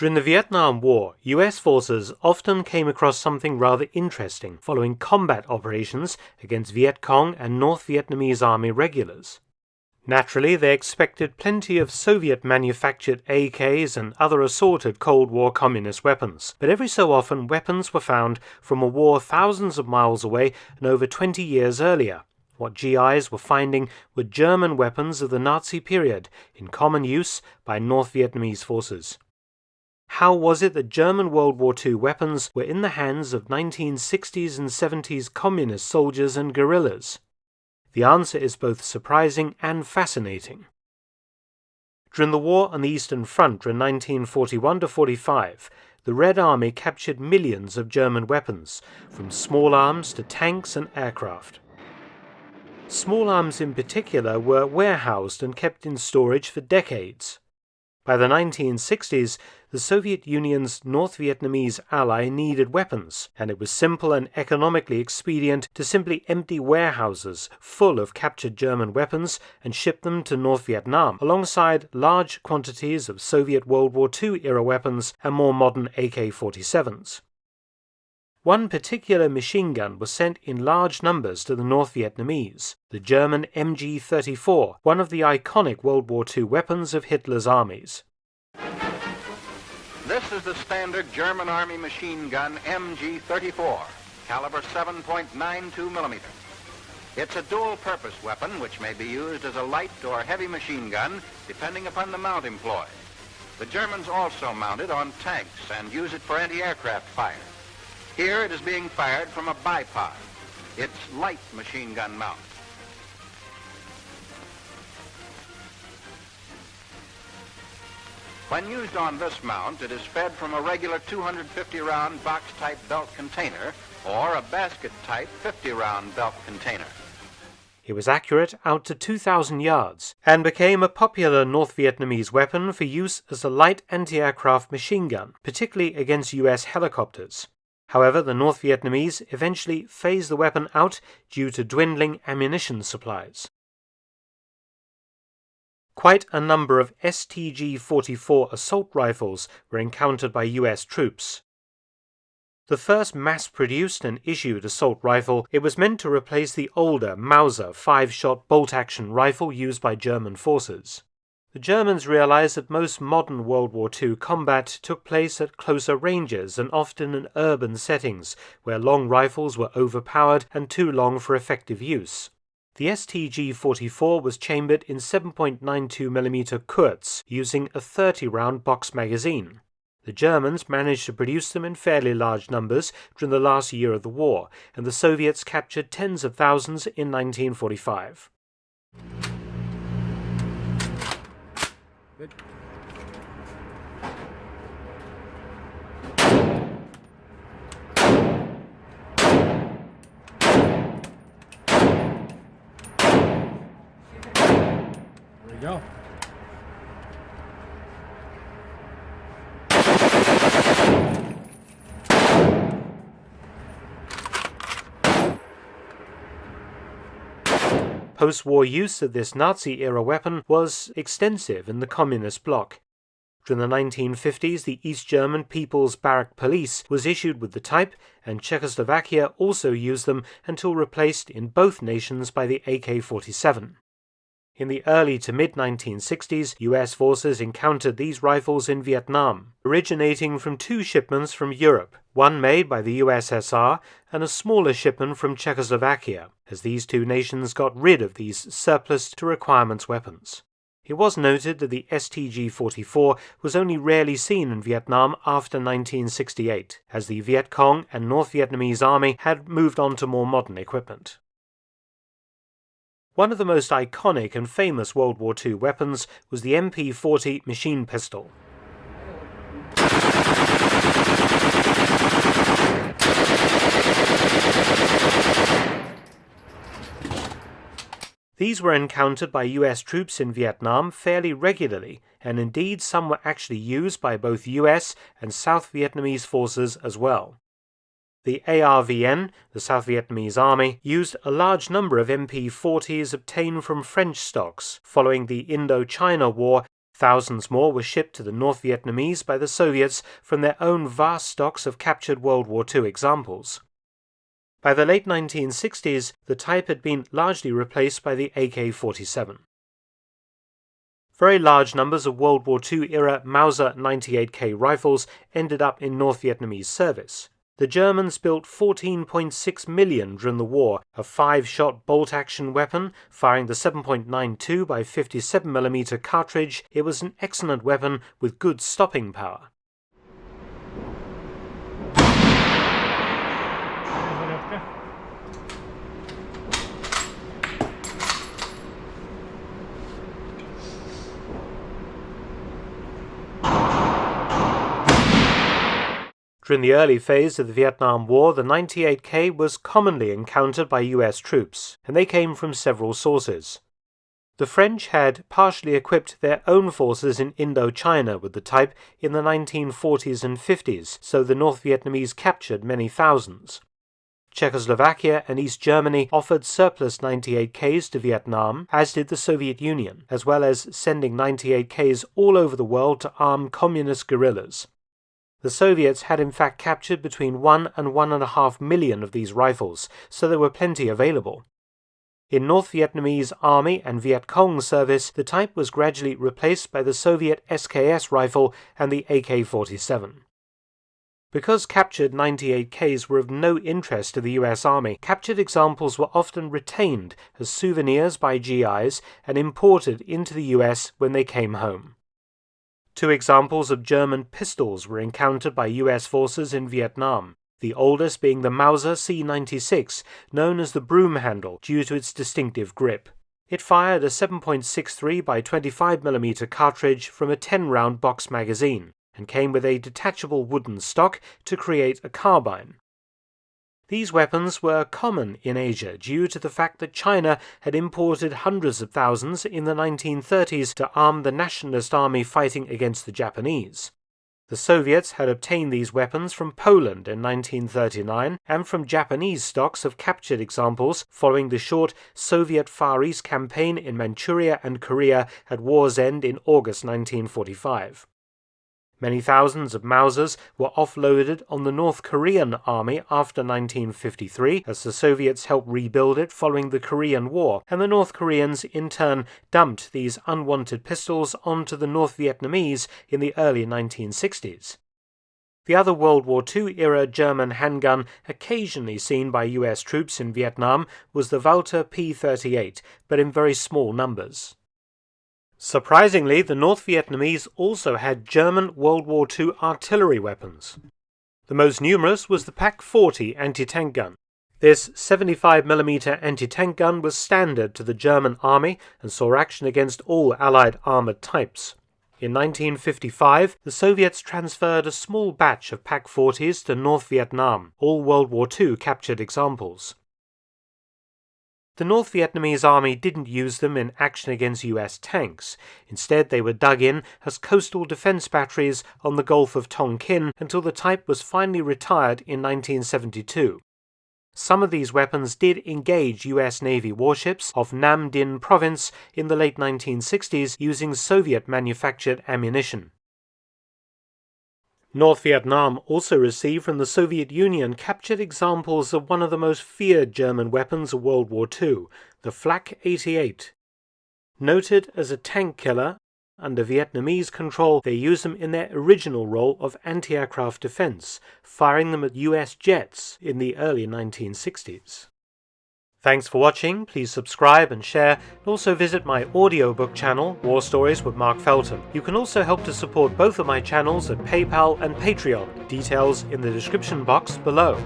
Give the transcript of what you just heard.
During the Vietnam War, US forces often came across something rather interesting following combat operations against Viet Cong and North Vietnamese Army regulars. Naturally, they expected plenty of Soviet-manufactured AKs and other assorted Cold War communist weapons, but every so often weapons were found from a war thousands of miles away and over 20 years earlier. What GIs were finding were German weapons of the Nazi period, in common use by North Vietnamese forces. How was it that German World War II weapons were in the hands of 1960s and 70s communist soldiers and guerrillas? The answer is both surprising and fascinating. During the war on the Eastern Front from 1941 to 45, the Red Army captured millions of German weapons, from small arms to tanks and aircraft. Small arms in particular were warehoused and kept in storage for decades. By the 1960s, the Soviet Union's North Vietnamese ally needed weapons, and it was simple and economically expedient to simply empty warehouses full of captured German weapons and ship them to North Vietnam, alongside large quantities of Soviet World War II-era weapons and more modern AK-47s. One particular machine gun was sent in large numbers to the North Vietnamese, the German MG-34, one of the iconic World War II weapons of Hitler's armies. This is the standard German Army machine gun MG-34, caliber 7.92 millimeter. It's a dual-purpose weapon which may be used as a light or heavy machine gun depending upon the mount employed. The Germans also mount it on tanks and use it for anti-aircraft fire. Here it is being fired from a bipod. It's light machine gun mount. When used on this mount, it is fed from a regular 250-round box-type belt container or a basket-type 50-round belt container. It was accurate out to 2,000 yards and became a popular North Vietnamese weapon for use as a light anti-aircraft machine gun, particularly against US helicopters. However, the North Vietnamese eventually phased the weapon out due to dwindling ammunition supplies. Quite a number of STG-44 assault rifles were encountered by US troops. The first mass-produced and issued assault rifle, it was meant to replace the older Mauser 5-shot bolt-action rifle used by German forces. The Germans realized that most modern World War II combat took place at closer ranges and often in urban settings, where long rifles were overpowered and too long for effective use. The STG-44 was chambered in 7.92mm Kurz, using a 30-round box magazine. The Germans managed to produce them in fairly large numbers during the last year of the war, and the Soviets captured tens of thousands in 1945. Good. There we go. Post-war use of this Nazi-era weapon was extensive in the Communist bloc. During the 1950s, the East German People's Barrack Police was issued with the type, and Czechoslovakia also used them until replaced in both nations by the AK-47. In the early to mid-1960s, US forces encountered these rifles in Vietnam, originating from two shipments from Europe, one made by the USSR and a smaller shipment from Czechoslovakia, as these two nations got rid of these surplus-to-requirements weapons. It was noted that the STG-44 was only rarely seen in Vietnam after 1968, as the Viet Cong and North Vietnamese Army had moved on to more modern equipment. One of the most iconic and famous World War II weapons was the MP-40 machine pistol. These were encountered by US troops in Vietnam fairly regularly, and indeed some were actually used by both US and South Vietnamese forces as well. The ARVN, the South Vietnamese Army, used a large number of MP-40s obtained from French stocks following the Indochina War Thousands more were shipped to the North Vietnamese by the Soviets from their own vast stocks of captured World War II examples. By the late 1960s, the type had been largely replaced by the AK-47. Very large numbers of World War II-era Mauser 98K rifles ended up in North Vietnamese service. The Germans built 14.6 million during the war, a 5-shot bolt-action weapon, firing the 7.92 by 57mm cartridge. It was an excellent weapon with good stopping power. During the early phase of the Vietnam War, the 98K was commonly encountered by US troops, and they came from several sources. The French had partially equipped their own forces in Indochina with the type in the 1940s and 50s, so the North Vietnamese captured many thousands. Czechoslovakia and East Germany offered surplus 98Ks to Vietnam, as did the Soviet Union, as well as sending 98Ks all over the world to arm communist guerrillas. The Soviets had in fact captured between 1 and 1.5 million of these rifles, so there were plenty available. In North Vietnamese Army and Viet Cong service, the type was gradually replaced by the Soviet SKS rifle and the AK-47. Because captured 98Ks were of no interest to the US Army, captured examples were often retained as souvenirs by GIs and imported into the US when they came home. 2 examples of German pistols were encountered by US forces in Vietnam, the oldest being the Mauser C-96, known as the broom handle due to its distinctive grip. It fired a 7.63 by 25mm cartridge from a 10-round box magazine, and came with a detachable wooden stock to create a carbine. These weapons were common in Asia due to the fact that China had imported hundreds of thousands in the 1930s to arm the nationalist army fighting against the Japanese. The Soviets had obtained these weapons from Poland in 1939 and from Japanese stocks of captured examples following the short Soviet Far East campaign in Manchuria and Korea at war's end in August 1945. Many thousands of Mausers were offloaded on the North Korean army after 1953 as the Soviets helped rebuild it following the Korean War, and the North Koreans in turn dumped these unwanted pistols onto the North Vietnamese in the early 1960s. The other World War II-era German handgun occasionally seen by US troops in Vietnam was the Walter P-38, but in very small numbers. Surprisingly, the North Vietnamese also had German World War II artillery weapons. The most numerous was the Pak-40 anti-tank gun. This 75mm anti-tank gun was standard to the German army and saw action against all Allied armoured types. In 1955, the Soviets transferred a small batch of Pak-40s to North Vietnam, all World War II captured examples. The North Vietnamese army didn't use them in action against US tanks. Instead, they were dug in as coastal defense batteries on the Gulf of Tonkin until the type was finally retired in 1972. Some of these weapons did engage US Navy warships off Nam Dinh province in the late 1960s using Soviet-manufactured ammunition. North Vietnam also received from the Soviet Union captured examples of one of the most feared German weapons of World War II, the Flak 88. Noted as a tank killer, under Vietnamese control they used them in their original role of anti-aircraft defense, firing them at US jets in the early 1960s. Thanks for watching, please subscribe and share, and also visit my audiobook channel, War Stories with Mark Felton. You can also help to support both of my channels at PayPal and Patreon, details in the description box below.